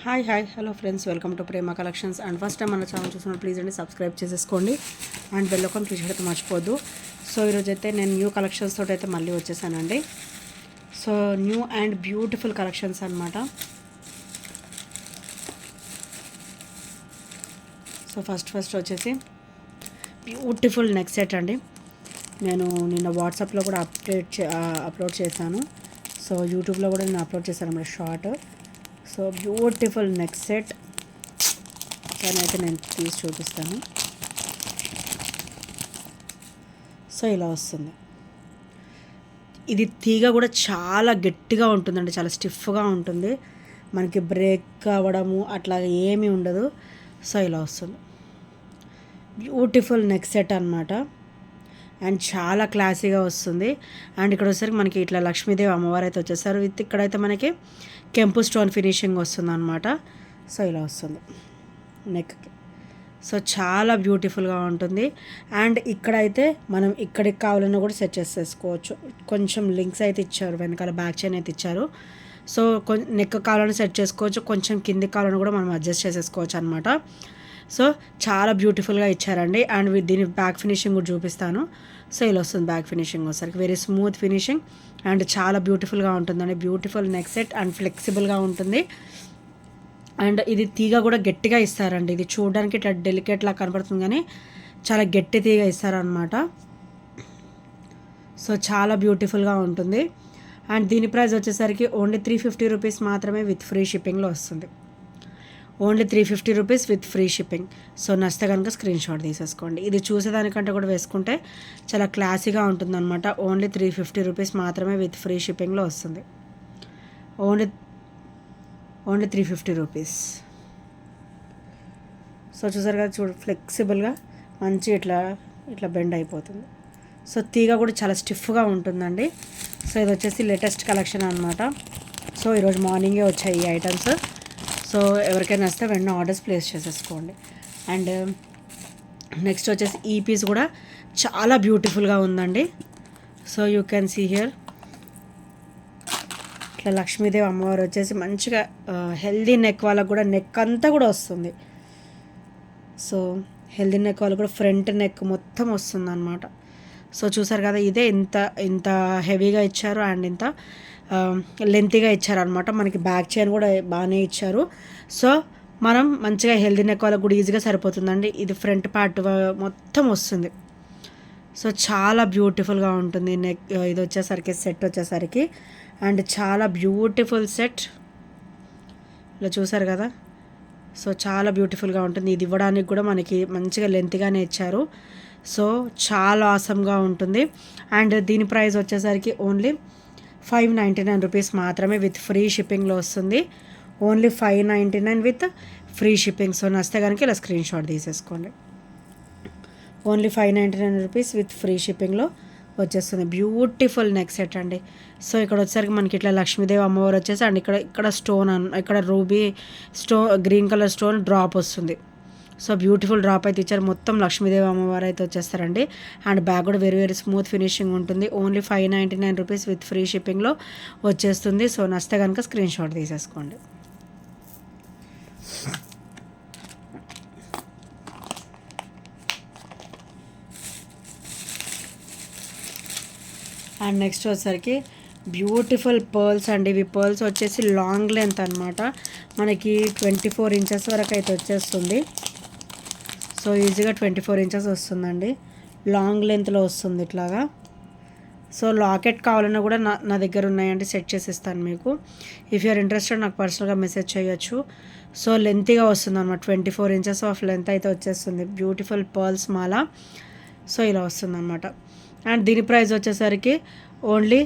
Hi hello friends, welcome to Prema collections. And first time మన channel చూస్తున్నారు please అండి subscribe చేసేసుకోండి and bell icon click చేయడం మర్చిపోద్దు. సో ఈరోజు అయితే నేను న్యూ కలెక్షన్స్ తోటి అయితే మళ్ళీ వచ్చేసానండి. So new and beautiful collections అనమాట. సో ఫస్ట్ వచ్చేసి బ్యూటిఫుల్ నెక్ సెట్ అండి. నేను నిన్న వాట్సాప్లో కూడా అప్లోడ్ చేశాను. సో యూట్యూబ్లో కూడా నేను అప్లోడ్ చేశాను అన్నమాట short. So beautiful neck set అయితే నేను తీసి చూపిస్తాను. సో ఇలా వస్తుంది. ఇది తీగ కూడా చాలా గట్టిగా ఉంటుందండి, చాలా స్టిఫ్గా ఉంటుంది. మనకి బ్రేక్ అవ్వడము అట్లా ఏమీ ఉండదు. సో ఇలా వస్తుంది. బ్యూటిఫుల్ నెక్ సెట్ అనమాట. అండ్ చాలా క్లాసీగా వస్తుంది. అండ్ ఇక్కడ వచ్చేసరికి మనకి ఇట్లా లక్ష్మీదేవి అమ్మవారు అయితే వచ్చేసారు. విత్ ఇక్కడైతే మనకి కెంపు స్టోన్ ఫినిషింగ్ వస్తుంది అనమాట. సో ఇలా వస్తుంది నెక్కి. సో చాలా బ్యూటిఫుల్గా ఉంటుంది. అండ్ ఇక్కడైతే మనం ఇక్కడికి కావాలన్నా కూడా సెట్ చేసేసుకోవచ్చు. కొంచెం లింక్స్ అయితే ఇచ్చారు, వెనకాల బ్యాక్ చైన్ అయితే ఇచ్చారు. సో నెక్ కావాలని సెట్ చేసుకోవచ్చు, కొంచెం కిందికి కావాలని కూడా మనం అడ్జస్ట్ చేసేసుకోవచ్చు అనమాట. సో చాలా బ్యూటిఫుల్గా ఇచ్చారండి. అండ్ దీని బ్యాక్ ఫినిషింగ్ కూడా చూపిస్తాను. సో ఇలా వస్తుంది బ్యాక్ ఫినిషింగ్ వచ్చేసరికి వెరీ స్మూత్ ఫినిషింగ్ అండ్ చాలా బ్యూటిఫుల్గా ఉంటుందండి. బ్యూటిఫుల్ నెక్ సెట్ అండ్ ఫ్లెక్సిబుల్గా ఉంటుంది. అండ్ ఇది తీగ కూడా గట్టిగా ఇస్తారండి. ఇది చూడడానికి ఇట్లా డెలికేట్లా కనపడుతుంది కానీ చాలా గట్టి తీగ ఇస్తారనమాట. సో చాలా బ్యూటిఫుల్గా ఉంటుంది. అండ్ దీని ప్రైస్ వచ్చేసరికి ఓన్లీ 350 రూపీస్ మాత్రమే విత్ ఫ్రీ షిప్పింగ్లో వస్తుంది. Only 350 rupees with free shipping. So నచ్చితే కనుక స్క్రీన్ షాట్ తీసేసుకోండి. ఇది చూసేదానికంటే కూడా వేసుకుంటే చాలా క్లాసీగా ఉంటుందన్నమాట. ఓన్లీ 350 రూపీస్ మాత్రమే విత్ ఫ్రీ షిప్పింగ్లో వస్తుంది. Only 350 rupees. సో చూసారు కదా, ఫ్లెక్సిబుల్గా మంచి ఇట్లా బెండ్ అయిపోతుంది. సో తీగ కూడా చాలా స్టిఫ్గా ఉంటుందండి. సో ఇది వచ్చేసి లేటెస్ట్ కలెక్షన్ అనమాట. సో ఈరోజు మార్నింగే వచ్చాయి ఈ ఐటమ్స్. సో ఎవరికైనా వస్తే వెంటనే ఆర్డర్స్ ప్లేస్ చేసేసుకోండి. అండ్ నెక్స్ట్ వచ్చేసి ఈ పీస్ కూడా చాలా బ్యూటిఫుల్గా ఉందండి. So you can see here ఇట్లా లక్ష్మీదేవి అమ్మవారు వచ్చేసి మంచిగా హెల్దీ నెక్ వాళ్ళకు కూడా నెక్ అంతా కూడా వస్తుంది. సో హెల్దీ నెక్ వాళ్ళకు కూడా ఫ్రంట్ నెక్ మొత్తం వస్తుంది అనమాట. సో చూసారు కదా, ఇదే ఇంత హెవీగా ఇచ్చారు అండ్ ఇంత లెంతీగా ఇచ్చారనమాట. మనకి బ్యాక్ చైన్ కూడా బాగానే ఇచ్చారు. సో మనం మంచిగా హెల్దీ నెక్ వాళ్ళకి కూడా ఈజీగా సరిపోతుందండి. ఇది ఫ్రంట్ పార్ట్ మొత్తం వస్తుంది. సో చాలా బ్యూటిఫుల్గా ఉంటుంది నెక్. ఇది వచ్చేసరికి సెట్ వచ్చేసరికి అండ్ చాలా బ్యూటిఫుల్ సెట్. ఇలా చూసారు కదా, సో చాలా బ్యూటిఫుల్గా ఉంటుంది. ఇది ఇవ్వడానికి కూడా మనకి మంచిగా లెంత్గానే ఇచ్చారు. సో చాలా ఆసమ్గా ఉంటుంది. అండ్ దీని ప్రైస్ వచ్చేసరికి ఓన్లీ 599 రూపీస్ మాత్రమే విత్ ఫ్రీ షిప్పింగ్లో వస్తుంది. Only 599 with free shipping. So నచ్చితే కనుక ఇలా స్క్రీన్ షాట్ తీసేసుకోండి. ఓన్లీ 599 రూపీస్ విత్ ఫ్రీ షిప్పింగ్లో వచ్చేస్తుంది. బ్యూటిఫుల్ నెక్ సెట్ అండి. సో ఇక్కడ వచ్చేసరికి మనకి ఇట్లా లక్ష్మీదేవి అమ్మవారు వచ్చేసి అండ్ ఇక్కడ స్టోన్ ఇక్కడ ruby green colour stone drop వస్తుంది. సో బ్యూటిఫుల్ డ్రాప్ అయితే ఇచ్చారు. మొత్తం లక్ష్మీదేవి అమ్మవారు అయితే వచ్చేస్తారండి. అండ్ బ్యాగ్ కూడా వెరీ స్మూత్ ఫినిషింగ్ ఉంటుంది. ఓన్లీ 599 రూపీస్ విత్ ఫ్రీ షిప్పింగ్లో వచ్చేస్తుంది. సో నచ్చితే కనుక స్క్రీన్ షాట్ తీసేసుకోండి. అండ్ నెక్స్ట్ వచ్చేసరికి బ్యూటిఫుల్ పర్ల్స్ అండి. ఇవి పర్ల్స్ వచ్చేసి లాంగ్ లెంత్ అనమాట. మనకి 24 ఇంచెస్ వరకు అయితే వచ్చేస్తుంది. సో ఈజీగా 24 ఇంచెస్ వస్తుందండి. లాంగ్ లెంత్లో వస్తుంది ఇట్లాగా. సో లాకెట్ కావాలన్నా కూడా నా దగ్గర ఉన్నాయండి, సెట్ చేసి ఇస్తాను మీకు. ఇఫ్ యూఆర్ ఇంట్రెస్టెడ్ నాకు పర్సనల్గా మెసేజ్ చేయొచ్చు. సో లెంతీగా వస్తుంది అనమాట. 24 ఇంచెస్ ఆఫ్ లెంత్ అయితే వచ్చేస్తుంది. బ్యూటిఫుల్ పర్ల్స్ మాల. సో ఇలా వస్తుంది అనమాట. అండ్ దీని ప్రైస్ వచ్చేసరికి ఓన్లీ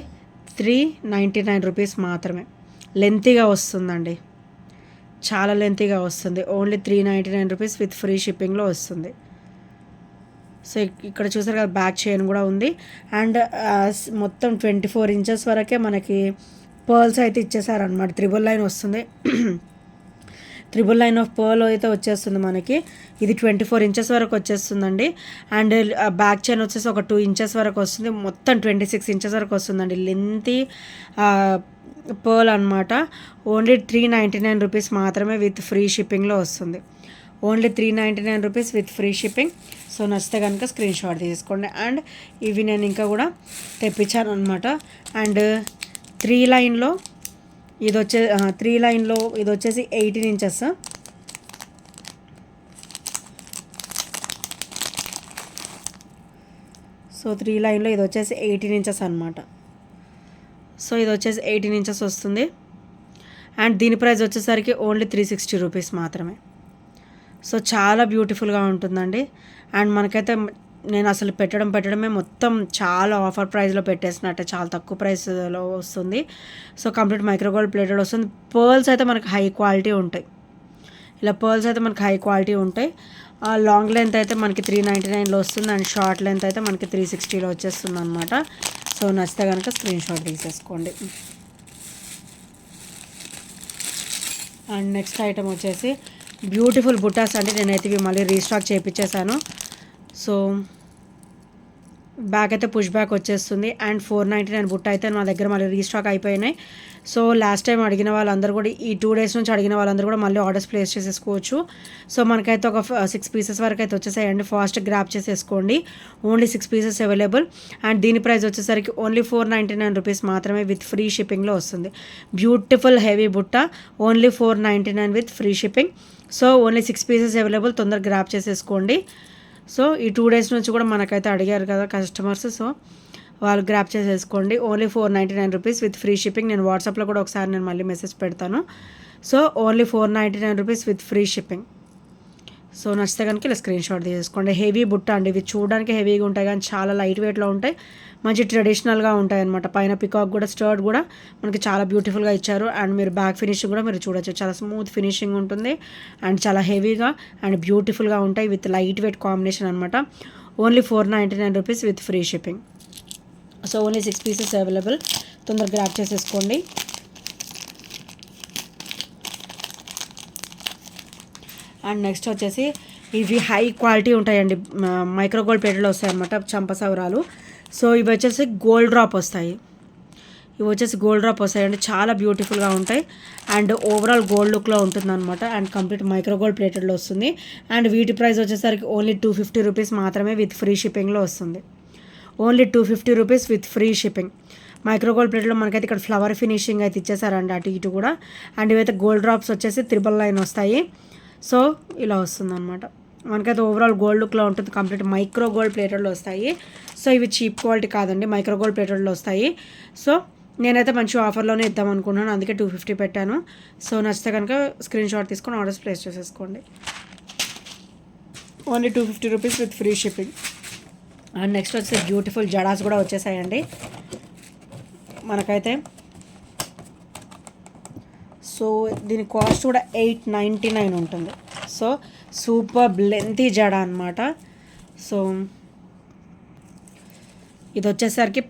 399 రూపీస్ మాత్రమే. లెంతీగా వస్తుందండి, చాలా లెంతీగా వస్తుంది. ఓన్లీ 399 రూపీస్ విత్ ఫ్రీ షిప్పింగ్లో వస్తుంది. సో ఇక్కడ చూసారు కదా, బ్యాక్ చైన్ కూడా ఉంది. అండ్ మొత్తం 24 ఇంచెస్ వరకే మనకి పర్ల్స్ అయితే ఇచ్చేసారనమాట. 399 వస్తుంది. 999 ఆఫ్ పర్ల్ అయితే వచ్చేస్తుంది మనకి. ఇది 24 ఇంచెస్ వరకు వచ్చేస్తుందండి. అండ్ బ్యాక్ చైన్ వచ్చేసి ఒక 2 ఇంచెస్ వరకు వస్తుంది. మొత్తం 26 ఇంచెస్ వరకు వస్తుందండి. లెంతీ పర్ల్ అనమాట. ఓన్లీ 399 రూపీస్ మాత్రమే విత్ ఫ్రీ షిప్పింగ్లో వస్తుంది. Only 399 rupees with free shipping. So నచ్చితే కనుక స్క్రీన్ షాట్ తీసుకోండి. అండ్ ఇవి నేను ఇంకా కూడా తెప్పించాను అనమాట. అండ్ 3 లైన్లో ఇది వచ్చేసి 18 ఇంచెస్. సో 3 లైన్లో ఇది వచ్చేసి 18 ఇంచెస్ అనమాట. సో ఇది వచ్చేసి 18 ఇంచెస్ వస్తుంది. అండ్ దీని ప్రైస్ వచ్చేసరికి ఓన్లీ 360 రూపీస్ మాత్రమే. సో చాలా బ్యూటిఫుల్గా ఉంటుందండి. అండ్ మనకైతే నేను అసలు పెట్టడమే మొత్తం చాలా ఆఫర్ ప్రైస్లో పెట్టేసినట్టే, చాలా తక్కువ ప్రైస్లో వస్తుంది. సో కంప్లీట్ మైక్రోగోల్డ్ ప్లేటెడ్ వస్తుంది. పర్ల్స్ అయితే మనకి హై క్వాలిటీ ఉంటాయి. ఇలా పర్ల్స్ అయితే మనకి హై క్వాలిటీ ఉంటాయి. లాంగ్ లెంత్ అయితే మనకి 399లో వస్తుంది. అండ్ షార్ట్ లెంత్ అయితే మనకి 360లో వచ్చేస్తుంది అనమాట. సో నచ్చితే కనుక స్క్రీన్ షాట్ తీసేసుకోండి. అండ్ నెక్స్ట్ ఐటమ్ వచ్చేసి బ్యూటిఫుల్ బుట్టాస్ అండి. నేనైతే ఇవి మళ్ళీ రీస్టాక్ చేయించేసాను. సో బ్యాక్ అయితే పుష్ బ్యాక్ వచ్చేస్తుంది. అండ్ 499 బుట్ట అయితే మా దగ్గర మళ్ళీ రీస్టాక్ అయిపోయినాయి. సో లాస్ట్ టైం అడిగిన వాళ్ళందరూ కూడా, ఈ 2 డేస్ నుంచి అడిగిన వాళ్ళందరూ కూడా మళ్ళీ ఆర్డర్స్ ప్లేస్ చేసేసుకోవచ్చు. సో మనకైతే ఒక 6 పీసెస్ వరకు అయితే వచ్చేసాయండి. ఫాస్ట్ గ్రాప్ చేసేసుకోండి. Only 6 pieces available. అండ్ దీని ప్రైస్ వచ్చేసరికి ఓన్లీ 499 రూపీస్ మాత్రమే విత్ ఫ్రీ షిప్పింగ్లో వస్తుంది. బ్యూటిఫుల్ హెవీ బుట్ట, only 499 with free shipping. So only 6 pieces available. తొందరగా గ్రాప్ చేసేసుకోండి. సో ఈ 2 డేస్ నుంచి కూడా మనకైతే అడిగారు కదా కస్టమర్స్, సో వాళ్ళు గ్రాప్ చేసేసుకోండి. Only 499 rupees with free shipping. నేను వాట్సాప్లో కూడా ఒకసారి నేను మళ్ళీ మెసేజ్ పెడతాను. So only 499 rupees with free shipping. So నచ్చితే కనుక ఇలా స్క్రీన్ షాట్ తీసుకోండి. హెవీ బుట్ట అండి. ఇవి చూడడానికి హెవీగా ఉంటాయి కానీ చాలా లైట్ వెయిట్లో ఉంటాయి. మంచి ట్రెడిషనల్గా ఉంటాయి అనమాట. పైన పికాక్ కూడా, స్టర్ట్ కూడా మనకి చాలా బ్యూటిఫుల్గా ఇచ్చారు. అండ్ మీరు బ్యాక్ ఫినిషింగ్ కూడా మీరు చూడొచ్చు. చాలా స్మూత్ ఫినిషింగ్ ఉంటుంది. అండ్ చాలా హెవీగా అండ్ బ్యూటిఫుల్గా ఉంటాయి విత్ లైట్ వెయిట్ కాంబినేషన్ అనమాట. Only 499 rupees with free shipping. So only 6 pieces available. తొందరగా గ్రాప్ చేసేసుకోండి. అండ్ నెక్స్ట్ వచ్చేసి ఇవి హై క్వాలిటీ ఉంటాయండి. మైక్రోగోల్డ్ ప్లేట్లో వస్తాయి అనమాట చంపసవరాలు. సో ఇవి వచ్చేసి గోల్డ్ డ్రాప్ వస్తాయి. వస్తాయండి. చాలా బ్యూటిఫుల్గా ఉంటాయి. అండ్ ఓవరాల్ గోల్డ్ లుక్లో ఉంటుంది అనమాట. అండ్ కంప్లీట్ మైక్రోగోల్డ్ ప్లేటెడ్లో వస్తుంది. అండ్ వీటి ప్రైస్ వచ్చేసరికి ఓన్లీ 250 రూపీస్ మాత్రమే విత్ ఫ్రీ షిప్పింగ్లో వస్తుంది. Only 250 rupees with free shipping. Micro gold ప్లేట్లో మనకైతే ఇక్కడ ఫ్లవర్ ఫినిషింగ్ అయితే ఇచ్చేసారండి అటు ఇటు కూడా. అండ్ ఇవైతే గోల్డ్ డ్రాప్స్ వచ్చేసి 999 వస్తాయి. సో ఇలా వస్తుంది అనమాట. మనకైతే ఓవరాల్ గోల్డ్ లుక్లో ఉంటుంది. కంప్లీట్ మైక్రో గోల్డ్ ప్లేటెడ్లో వస్తాయి. సో ఇవి చీప్ క్వాలిటీ కాదండి, మైక్రో గోల్డ్ ప్లేటెడ్లో వస్తాయి. సో నేనైతే మంచి ఆఫర్లోనే ఇద్దాం అనుకున్నాను, అందుకే 250 పెట్టాను. సో నచ్చితే కనుక స్క్రీన్ షాట్ తీసుకొని ఆర్డర్స్ ప్లేస్ చేసేసుకోండి. Only 250 rupees with free shipping. And next వచ్చి బ్యూటిఫుల్ జడాస్ కూడా వచ్చేసాయండి మనకైతే. సో దీని కాస్ట్ కూడా 899 ఉంటుంది. సో సూపర్ లెంతీ జడ అనమాట. సో ఇది వచ్చేసరికి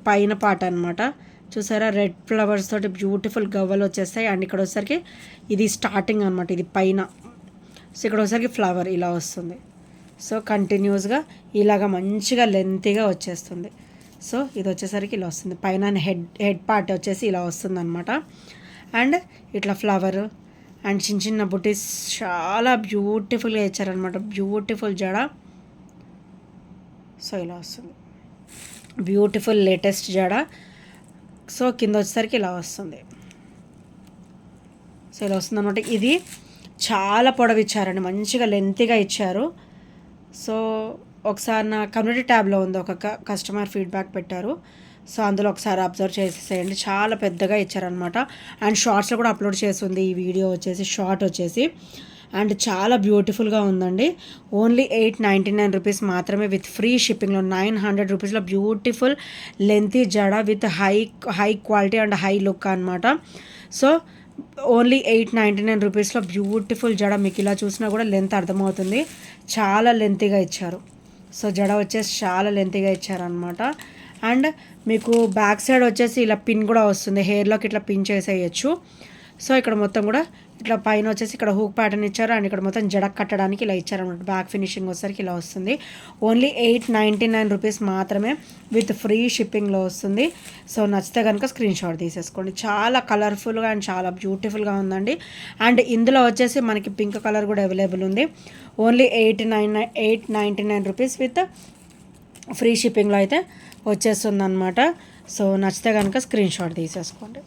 పైన పాట అనమాట. చూసారా, రెడ్ ఫ్లవర్స్ తోటి బ్యూటిఫుల్ గవ్వలు వచ్చేస్తాయి. అండ్ ఇక్కడ వచ్చేసరికి ఇది స్టార్టింగ్ అనమాట, ఇది పైన. సో ఇక్కడ వచ్చేసరికి ఫ్లవర్ ఇలా వస్తుంది. సో కంటిన్యూస్గా ఇలాగ మంచిగా లెంతీగా వచ్చేస్తుంది. సో ఇది వచ్చేసరికి ఇలా వస్తుంది. పైన హెడ్ పార్ట్ వచ్చేసి ఇలా వస్తుంది అనమాట. అండ్ ఇట్లా ఫ్లవర్ అండ్ చిన్న చిన్న బుటీస్ చాలా బ్యూటిఫుల్గా ఇచ్చారనమాట. బ్యూటిఫుల్ జడ. సో ఇలా వస్తుంది, బ్యూటిఫుల్ లేటెస్ట్ జడ. సో కింద వచ్చేసరికి ఇలా వస్తుంది. సో ఇలా వస్తుంది అనమాట. ఇది చాలా పొడవు ఇచ్చారండి, మంచిగా లెంతీగా ఇచ్చారు. సో ఒకసారి నా కమ్యూనిటీ ట్యాబ్లో ఉంది, ఒక కస్టమర్ ఫీడ్బ్యాక్ పెట్టారు. సో అందులో ఒకసారి అబ్జర్వ్ చేసేసేయండి. చాలా పెద్దగా ఇచ్చారనమాట. అండ్ షార్ట్స్లో కూడా అప్లోడ్ చేస్తుంది ఈ వీడియో వచ్చేసి, షార్ట్ వచ్చేసి. అండ్ చాలా బ్యూటిఫుల్గా ఉందండి. ఓన్లీ 899 రూపీస్ మాత్రమే విత్ ఫ్రీ షిప్పింగ్లో. 900 రూపీస్లో బ్యూటిఫుల్ లెంతీ జడ with high quality and high look అనమాట. సో ఓన్లీ 899 రూపీస్లో బ్యూటిఫుల్ జడ. మీకు ఇలా చూసినా కూడా లెంత్ అర్థమవుతుంది, చాలా లెంతీగా ఇచ్చారు. సో జడ వచ్చేసి చాలా లెంతీగా ఇచ్చారనమాట. అండ్ మీకు బ్యాక్ సైడ్ వచ్చేసి ఇలా పిన్ కూడా వస్తుంది, హెయిర్లోకి ఇట్లా పిన్ చేసేయచ్చు. సో ఇక్కడ మొత్తం కూడా ఇట్లా పైన వచ్చేసి ఇక్కడ హూక్ ప్యాటర్న్ ఇచ్చారు అండ్ ఇక్కడ మొత్తం జడక్ కట్టడానికి ఇలా ఇచ్చారనమాట. బ్యాక్ ఫినిషింగ్ వచ్చేసరికి ఇలా వస్తుంది. ఓన్లీ 899 రూపీస్ మాత్రమే విత్ ఫ్రీ షిప్పింగ్లో వస్తుంది. సో నచ్చితే కనుక స్క్రీన్ షాట్ తీసేసుకోండి. చాలా కలర్ఫుల్గా అండ్ చాలా బ్యూటిఫుల్గా ఉందండి. అండ్ ఇందులో వచ్చేసి మనకి పింక్ కలర్ కూడా అవైలబుల్ ఉంది. ఓన్లీ 899 రూపీస్ విత్ ఫ్రీ షిప్పింగ్లో అయితే వచ్చేస్తుంది అనమాట. సో నచ్చితే కనుక స్క్రీన్ షాట్ తీసేసుకోండి.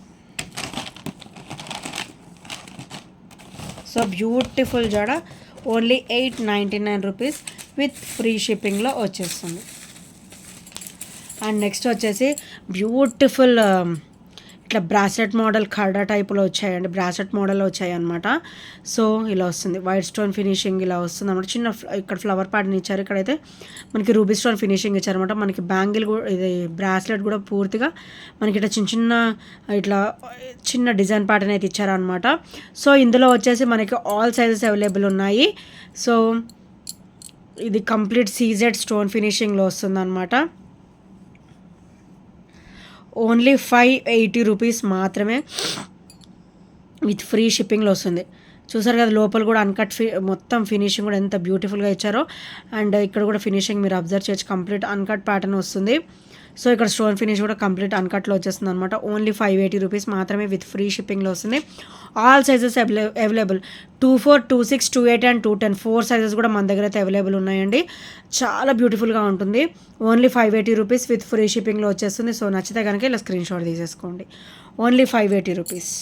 సో బ్యూటిఫుల్ జడ ఓన్లీ 899 రూపీస్ విత్ ఫ్రీ షిప్పింగ్లో వచ్చేస్తుంది. అండ్ నెక్స్ట్ వచ్చేసి బ్యూటిఫుల్ ఇట్లా బ్రాస్లెట్ మోడల్ ఖడా టైప్లో వచ్చాయండి. బ్రాస్లెట్ మోడల్లో వచ్చాయి అనమాట. సో ఇలా వస్తుంది. వైట్ స్టోన్ ఫినిషింగ్ ఇలా వస్తుంది అనమాట. చిన్న ఇక్కడ ఫ్లవర్ ప్యాటర్న్ ఇచ్చారు. ఇక్కడైతే మనకి రూబీ స్టోన్ ఫినిషింగ్ ఇచ్చారనమాట. మనకి బ్యాంగిల్ కూడా ఇది బ్రాస్లెట్ కూడా పూర్తిగా మనకి ఇట్లా ఇట్లా చిన్న డిజైన్ ప్యాటర్న్ అయితే ఇచ్చారనమాట. సో ఇందులో వచ్చేసి మనకి ఆల్ సైజెస్ అవైలబుల్ ఉన్నాయి. సో ఇది కంప్లీట్ సీజెడ్ స్టోన్ ఫినిషింగ్లో వస్తుంది అనమాట. ఓన్లీ 580 రూపీస్ మాత్రమే విత్ ఫ్రీ షిప్పింగ్లో వస్తుంది. చూసారు కదా, లోపల కూడా అన్కట్ మొత్తం ఫినిషింగ్ కూడా ఎంత బ్యూటిఫుల్గా ఇచ్చారో. అండ్ ఇక్కడ కూడా ఫినిషింగ్ మీరు అబ్జర్వ్ చేయొచ్చు. కంప్లీట్ అన్కట్ ప్యాటర్న్ వస్తుంది. సో ఇక్కడ స్టోన్ ఫినిష్ కూడా కంప్లీట్ అన్కట్లో వచ్చేస్తుంది అనమాట. ఓన్లీ 580 రూపీస్ మాత్రమే విత్ ఫ్రీ షిప్పింగ్లో వస్తుంది. All sizes available 24, 26, 28 and 210 4 sizes కూడా మన దగ్గర అయితే అవైలబుల్ ఉన్నాయండి. చాలా బ్యూటిఫుల్గా ఉంటుంది. ఓన్లీ 580 రూపీస్ విత్ ఫ్రీ షిప్పింగ్లో వచ్చేస్తుంది. సో నచ్చితే కనుక ఇలా స్క్రీన్ షాట్ తీసేసుకోండి. Only 580 rupees.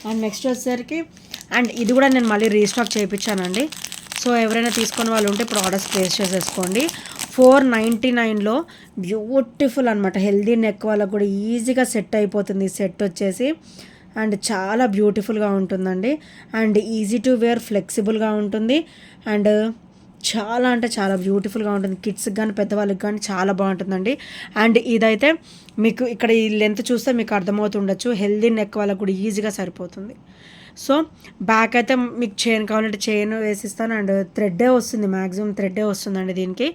అండ్ నెక్స్ట్ వచ్చేసరికి అండ్ ఇది కూడా నేను మళ్ళీ రీస్టాక్ చేయించానండి. సో ఎవరైనా తీసుకునే వాళ్ళు ఉంటే ఇప్పుడు ఆర్డర్స్ ప్లేస్ చేసేసుకోండి. 499లో బ్యూటిఫుల్ అనమాట. హెల్దీ నెక్ వాళ్ళకు కూడా ఈజీగా సెట్ అయిపోతుంది సెట్ వచ్చేసి. అండ్ చాలా బ్యూటిఫుల్గా ఉంటుందండి. అండ్ ఈజీ టు వేర్, ఫ్లెక్సిబుల్గా ఉంటుంది. అండ్ చాలా అంటే చాలా బ్యూటిఫుల్గా ఉంటుంది. కిడ్స్కి కానీ పెద్దవాళ్ళకి కానీ చాలా బాగుంటుందండి. అండ్ ఇదైతే మీకు ఇక్కడ ఈ లెంత్ చూస్తే మీకు అర్థమవుతుండొచ్చు. హెల్దీ నెక్ వాళ్ళకు కూడా ఈజీగా సరిపోతుంది. సో బ్యాక్ అయితే మీకు చైన్ కావాలంటే చైన్ వేసిస్తాను. అండ్ థ్రెడ్డే వస్తుంది, మ్యాక్సిమం థ్రెడ్డే వస్తుందండి దీనికి.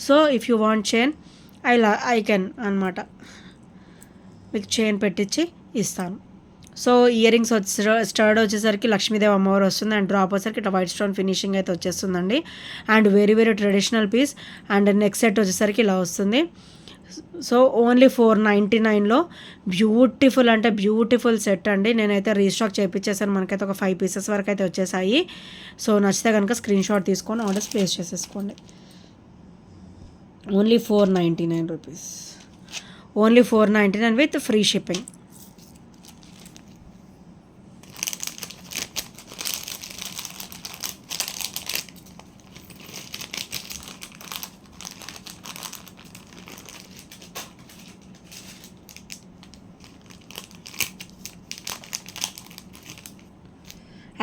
So if you want chain I can అనమాట మీకు చైన్ పెట్టించి ఇస్తాను. సో ఇయర్ రింగ్స్ స్టర్డ్ వచ్చేసరికి లక్ష్మీదేవి అమ్మవారు వస్తుంది. అండ్ డ్రాప్ వచ్చేసరికి ఇట్లా వైట్ స్టోన్ ఫినిషింగ్ అయితే వచ్చేస్తుందండి. And very very traditional piece. And neck set వచ్చేసరికి ఇలా వస్తుంది. సో ఓన్లీ 499లో బ్యూటిఫుల్ అంటే బ్యూటిఫుల్ సెట్ అండి. నేనైతే రీస్టాక్ చేయించేసాను. మనకైతే ఒక 5 పీసెస్ వరకు అయితే వచ్చేసాయి. సో నచ్చితే కనుక స్క్రీన్ షాట్ తీసుకొని ఆర్డర్స్ ప్లేస్ చేసేసుకోండి. Only 499 rupees. Only 499 with free shipping.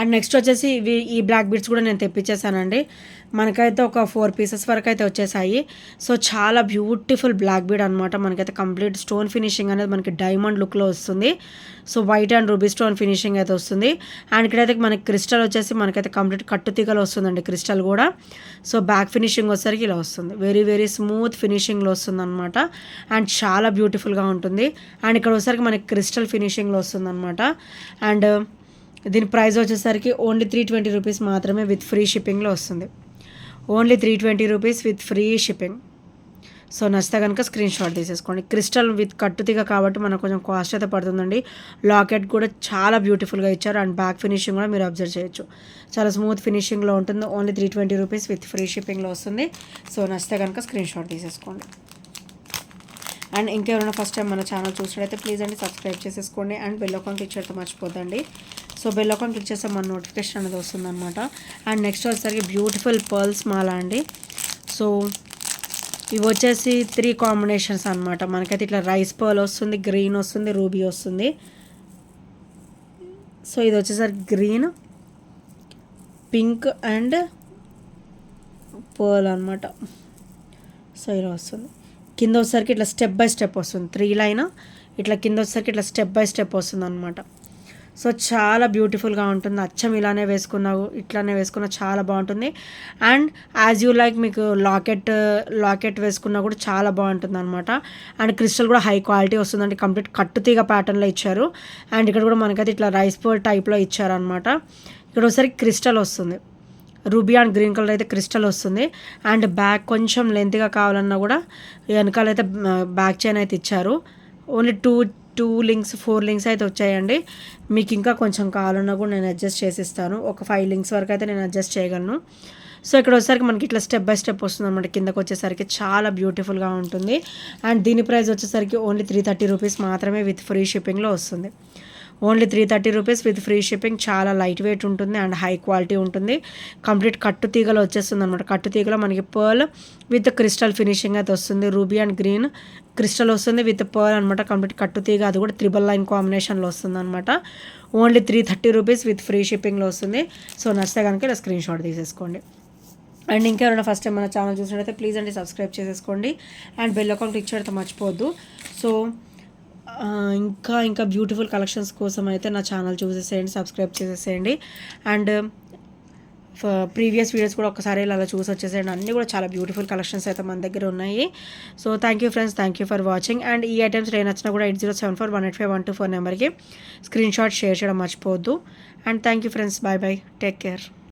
And next వచ్చేసి ఈ బ్లాక్ బీడ్స్ కూడా నేను తెప్పించేసానండి. మనకైతే ఒక 4 పీసెస్ వరకు అయితే వచ్చేసాయి. సో చాలా బ్యూటిఫుల్ బ్లాక్ బీడ్ అనమాట. మనకైతే కంప్లీట్ స్టోన్ ఫినిషింగ్ అనేది మనకి డైమండ్ లుక్లో వస్తుంది. So white and ruby stone finishing అయితే వస్తుంది. అండ్ ఇక్కడైతే మనకి క్రిస్టల్ వచ్చేసి మనకైతే కంప్లీట్ కట్టు తీగలు వస్తుందండి క్రిస్టల్ కూడా. సో బ్యాక్ ఫినిషింగ్ వచ్చేసరికి ఇలా వస్తుంది. వెరీ వెరీ స్మూత్ ఫినిషింగ్లో వస్తుంది అనమాట. అండ్ చాలా బ్యూటిఫుల్గా ఉంటుంది. అండ్ ఇక్కడ వచ్చేసరికి మనకి క్రిస్టల్ ఫినిషింగ్లో వస్తుంది అనమాట. అండ్ దీని ప్రైస్ వచ్చేసరికి ఓన్లీ 320 రూపీస్ మాత్రమే విత్ ఫ్రీ షిప్పింగ్లో వస్తుంది. Only 320 rupees with free shipping. So నచ్చితే కనుక స్క్రీన్ షాట్ తీసేసుకోండి. క్రిస్టల్ విత్ కట్టుతీగ కాబట్టి మనకు కొంచెం కాస్ట్ అయితే పడుతుందండి. లాకెట్ కూడా చాలా బ్యూటిఫుల్గా ఇచ్చారు. అండ్ బ్యాక్ ఫినిషింగ్ కూడా మీరు అబ్జర్వ్ చేయొచ్చు. చాలా స్మూత్ ఫినిషింగ్లో ఉంటుంది. ఓన్లీ 320 రూపీస్ విత్ ఫ్రీ షిప్పింగ్లో వస్తుంది. సో నచ్చితే కనుక స్క్రీన్ షాట్ తీసేసుకోండి. అండ్ ఇంకెవరైనా ఫస్ట్ టైం మన ఛానల్ చూసినట్టయితే ప్లీజ్ అండి సబ్స్క్రైబ్ చేసేసుకోండి. అండ్ బెల్ ఐకాన్ క్లిక్ చేయడం మర్చిపోద్దండి. సో బెల్ ఐకాన్ క్లిక్ చేస్తే మన నోటిఫికేషన్ అనేది వస్తుందన్నమాట. అండ్ నెక్స్ట్ వచ్చేసరికి బ్యూటిఫుల్ పర్ల్స్ మాల అండి. సో ఇవి వచ్చేసి 3 కాంబినేషన్స్ అనమాట. మనకైతే ఇట్లా రైస్ పర్ల్ వస్తుంది, గ్రీన్ వస్తుంది, రూబీ వస్తుంది. సో ఇది వచ్చేసరికి గ్రీన్, పింక్ అండ్ పర్ల్ అనమాట. సో ఇలా వస్తుంది. కింద వచ్చేసరికి ఇట్లా స్టెప్ బై స్టెప్ వస్తుంది. 3 లైన్ ఇట్లా కింద వచ్చేసరికి ఇట్లా స్టెప్ బై స్టెప్ వస్తుంది అనమాట. సో చాలా బ్యూటిఫుల్గా ఉంటుంది. అచ్చం ఇలానే ఇట్లానే వేసుకున్నా చాలా బాగుంటుంది. అండ్ యాజ్ యూ లైక్ మీకు లాకెట్ వేసుకున్నా కూడా చాలా బాగుంటుంది అనమాట. అండ్ క్రిస్టల్ కూడా హై క్వాలిటీ వస్తుందండి. కంప్లీట్ కట్టుతీగ ప్యాటర్న్లో ఇచ్చారు. అండ్ ఇక్కడ కూడా మనకైతే ఇట్లా రైస్ పర్ల్ టైప్లో ఇచ్చారనమాట. ఇక్కడ ఒకసారి క్రిస్టల్ వస్తుంది, రూబీ అండ్ గ్రీన్ కలర్ అయితే క్రిస్టల్ వస్తుంది. అండ్ బ్యాక్ కొంచెం లెంత్గా కావాలన్నా కూడా వెనకాలైతే బ్యాక్ చైన్ అయితే ఇచ్చారు. ఓన్లీ టూ లింక్స్ 4 లింక్స్ అయితే వచ్చాయండి. మీకు ఇంకా కొంచెం కావాలన్నా కూడా నేను అడ్జస్ట్ చేసిస్తాను. ఒక 5 లింక్స్ వరకు అయితే నేను అడ్జస్ట్ చేయగలను. సో ఇక్కడ వచ్చేసరికి మనకి ఇట్లా స్టెప్ బై స్టెప్ వస్తుంది అనమాట. కిందకు వచ్చేసరికి చాలా బ్యూటిఫుల్గా ఉంటుంది. అండ్ దీని ప్రైస్ వచ్చేసరికి ఓన్లీ 330 రూపీస్ మాత్రమే విత్ ఫ్రీ షిప్పింగ్లో వస్తుంది. Only 330 rupees with free shipping. చాలా లైట్ వెయిట్ ఉంటుంది అండ్ హై క్వాలిటీ ఉంటుంది. కంప్లీట్ కట్టు తీగలో వచ్చేస్తుంది అనమాట. కట్టు తీగలో మనకి పర్ల్ విత్ క్రిస్టల్ ఫినిషింగ్ అయితే వస్తుంది. రూబీ అండ్ గ్రీన్ క్రిస్టల్ వస్తుంది విత్ పర్ల్ అనమాట. కంప్లీట్ కట్టు తీగ, అది కూడా 3 లైన్ కాంబినేషన్లో వస్తుంది అనమాట. ఓన్లీ 330 రూపీస్ విత్ ఫ్రీ షిప్పింగ్లో వస్తుంది. సో నచ్చితే కనుక ఇలా స్క్రీన్ షాట్ తీసేసుకోండి. అండ్ ఇంకెవరైనా ఫస్ట్ టైం మన ఛానల్ చూసినట్టయితే ప్లీజ్ అండి సబ్స్క్రైబ్ చేసేసుకోండి. అండ్ బెల్ ఐకాన్ క్లిక్ చేయడం మర్చిపోవద్దు. సో ఇంకా బ్యూటిఫుల్ కలెక్షన్స్ కోసం అయితే నా ఛానల్ చూసేసేయండి, సబ్స్క్రైబ్ చేసేసేయండి. అండ్ ప్రీవియస్ వీడియోస్ కూడా ఒకసారి ఇలా చూసి వచ్చేసేయండి. అన్నీ కూడా చాలా బ్యూటిఫుల్ కలెక్షన్స్ అయితే మన దగ్గర ఉన్నాయి. So thank you friends, thank you for watching. And ఈ ఐటమ్స్ ఏ నచ్చినా కూడా 8074185124 నెంబర్కి స్క్రీన్ షాట్ షేర్ చేయడం మర్చిపోవద్దు. And thank you friends, bye bye, take care.